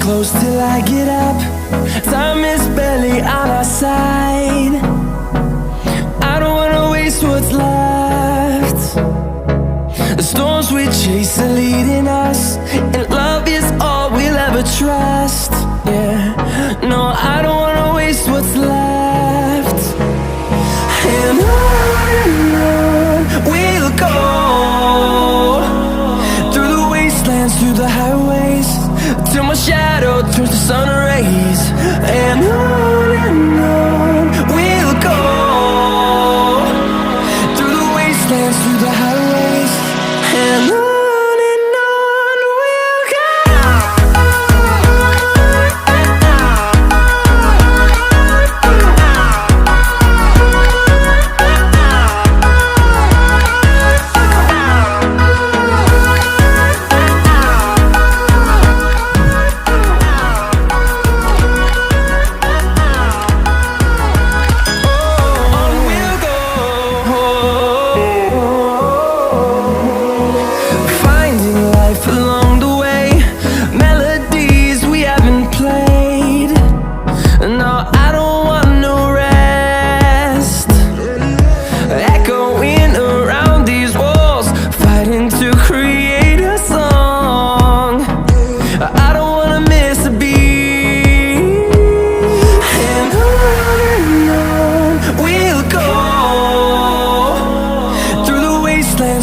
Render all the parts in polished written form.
close till I get up. Time is barely on our side. I don't wanna waste what's left. The storms we chase are leading us, and love is all we'll ever trust. Yeah, no, I don't wanna waste what's left. And on we'll go, through the wastelands, through the highways, till my shadow turns to sun rays. And on we'll go, through the wastelands, through the highways, and on.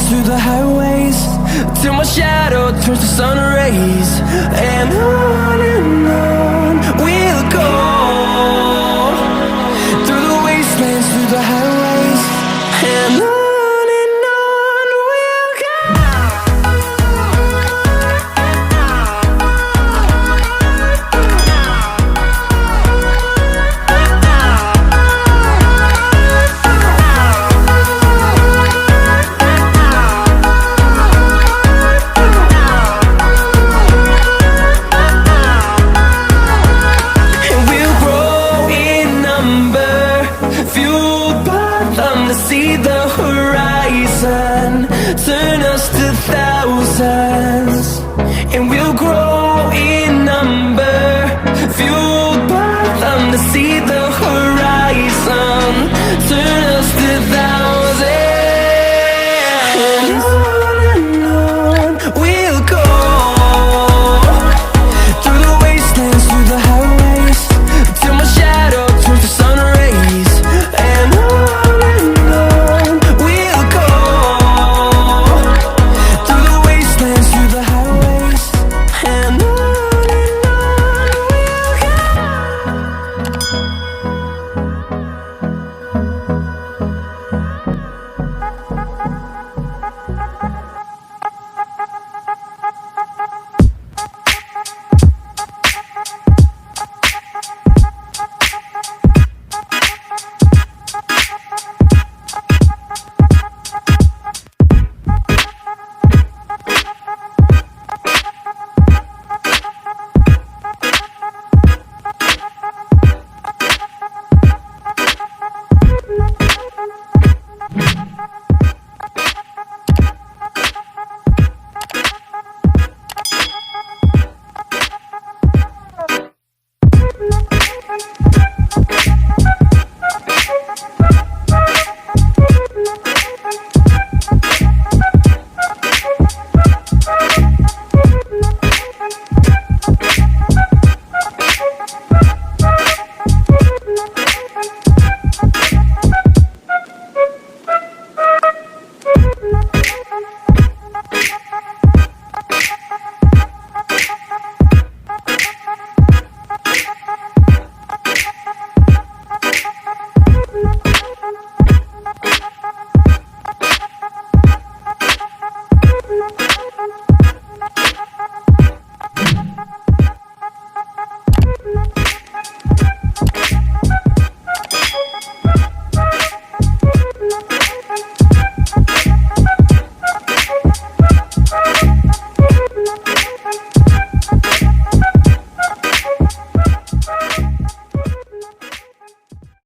Through the highways, till my shadow turns to sun rays. And on